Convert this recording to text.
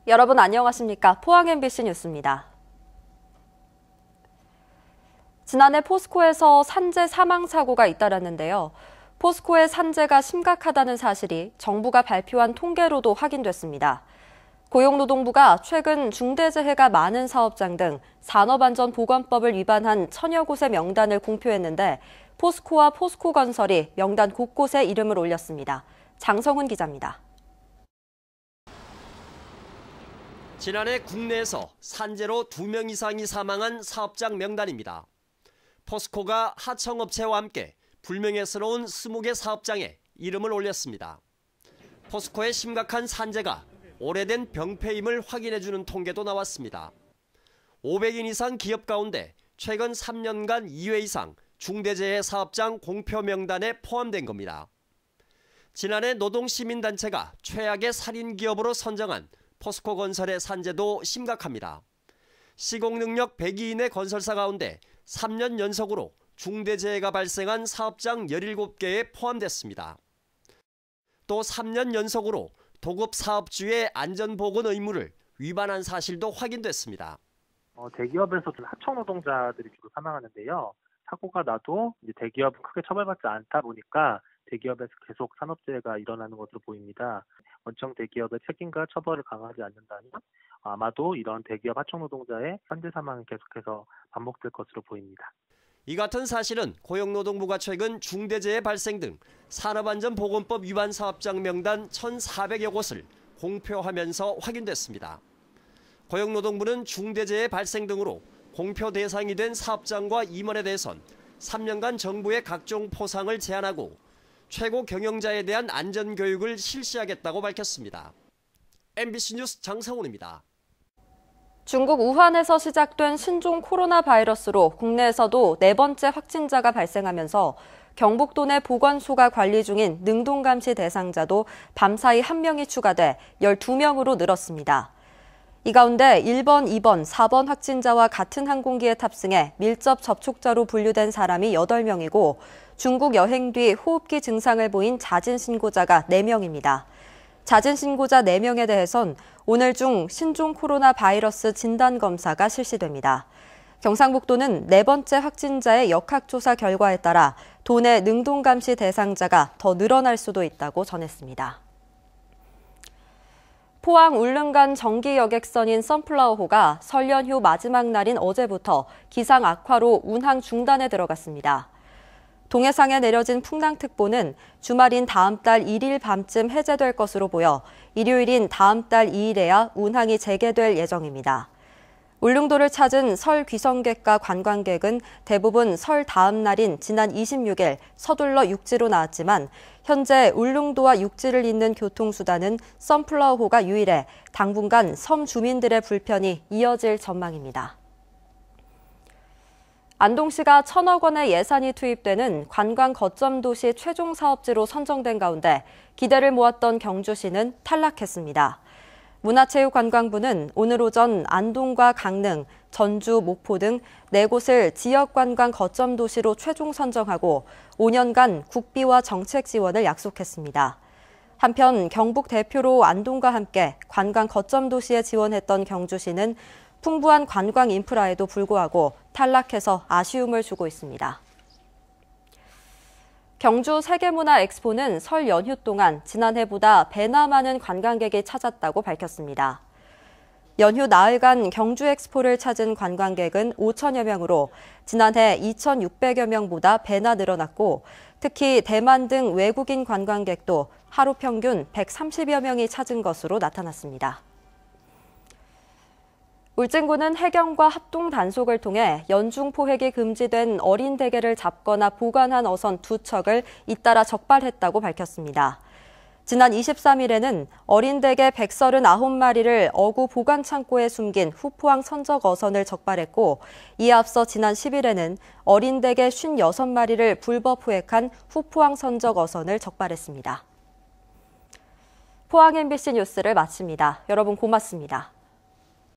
여러분 안녕하십니까? 포항 MBC 뉴스입니다. 지난해 포스코에서 산재 사망 사고가 잇따랐는데요. 포스코의 산재가 심각하다는 사실이 정부가 발표한 통계로도 확인됐습니다. 고용노동부가 최근 중대재해가 많은 사업장 등 산업안전보건법을 위반한 천여 곳의 명단을 공표했는데 포스코와 포스코건설이 명단 곳곳에 이름을 올렸습니다. 장성훈 기자입니다. 지난해 국내에서 산재로 2명 이상이 사망한 사업장 명단입니다. 포스코가 하청업체와 함께 불명예스러운 20개 사업장에 이름을 올렸습니다. 포스코의 심각한 산재가 오래된 병폐임을 확인해주는 통계도 나왔습니다. 500인 이상 기업 가운데 최근 3년간 2회 이상 중대재해 사업장 공표 명단에 포함된 겁니다. 지난해 노동시민단체가 최악의 살인기업으로 선정한 포스코건설의 산재도 심각합니다. 시공능력 102인의 건설사 가운데 3년 연속으로 중대재해가 발생한 사업장 17개에 포함됐습니다. 또 3년 연속으로 도급 사업주의 안전보건 의무를 위반한 사실도 확인됐습니다. 대기업에서 하청 노동자들이 주로 사망하는데요. 사고가 나도 이제 대기업은 크게 처벌받지 않다 보니까 대기업에서 계속 산업재해가 일어나는 것으로 보입니다. 원청 대기업의 책임과 처벌을 강화하지 않는다면 아마도 이런 대기업 하청 노동자의 산재 사망이 계속해서 반복될 것으로 보입니다. 이 같은 사실은 고용노동부가 최근 중대재해 발생 등 산업안전보건법 위반 사업장 명단 1,400여 곳을 공표하면서 확인됐습니다. 고용노동부는 중대재해 발생 등으로 공표 대상이 된 사업장과 임원에 대해선 3년간 정부의 각종 포상을 제한하고 최고 경영자에 대한 안전교육을 실시하겠다고 밝혔습니다. MBC 뉴스 장성훈입니다. 중국 우한에서 시작된 신종 코로나 바이러스로 국내에서도 4번째 확진자가 발생하면서 경북도 내 보건소가 관리 중인 능동감시 대상자도 밤사이 1명이 추가돼 12명으로 늘었습니다. 이 가운데 1번, 2번, 4번 확진자와 같은 항공기에 탑승해 밀접 접촉자로 분류된 사람이 8명이고 중국 여행 뒤 호흡기 증상을 보인 자진 신고자가 4명입니다. 자진 신고자 4명에 대해선 오늘 중 신종 코로나 바이러스 진단검사가 실시됩니다. 경상북도는 4번째 확진자의 역학조사 결과에 따라 도내 능동감시 대상자가 더 늘어날 수도 있다고 전했습니다. 포항 울릉간 정기 여객선인 선플라워호가 설 연휴 마지막 날인 어제부터 기상 악화로 운항 중단에 들어갔습니다. 동해상에 내려진 풍랑특보는 주말인 다음 달 1일 밤쯤 해제될 것으로 보여 일요일인 다음 달 2일에야 운항이 재개될 예정입니다. 울릉도를 찾은 설 귀성객과 관광객은 대부분 설 다음 날인 지난 26일 서둘러 육지로 나왔지만 현재 울릉도와 육지를 잇는 교통수단은 선플라워호가 유일해 당분간 섬 주민들의 불편이 이어질 전망입니다. 안동시가 1,000억 원의 예산이 투입되는 관광 거점 도시 최종 사업지로 선정된 가운데 기대를 모았던 경주시는 탈락했습니다. 문화체육관광부는 오늘 오전 안동과 강릉, 전주, 목포 등 4곳을 지역관광 거점 도시로 최종 선정하고 5년간 국비와 정책 지원을 약속했습니다. 한편 경북 대표로 안동과 함께 관광 거점 도시에 지원했던 경주시는 풍부한 관광 인프라에도 불구하고 탈락해서 아쉬움을 주고 있습니다. 경주 세계문화 엑스포는 설 연휴 동안 지난해보다 배나 많은 관광객이 찾았다고 밝혔습니다. 연휴 나흘간 경주 엑스포를 찾은 관광객은 5천여 명으로 지난해 2,600여 명보다 배나 늘어났고 특히 대만 등 외국인 관광객도 하루 평균 130여 명이 찾은 것으로 나타났습니다. 울진군은 해경과 합동 단속을 통해 연중 포획이 금지된 어린 대게를 잡거나 보관한 어선 2척을 잇따라 적발했다고 밝혔습니다. 지난 23일에는 어린 대게 139마리를 어구 보관 창고에 숨긴 후포항 선적 어선을 적발했고 이에 앞서 지난 10일에는 어린 대게 56마리를 불법 포획한 후포항 선적 어선을 적발했습니다. 포항 MBC 뉴스를 마칩니다. 여러분 고맙습니다.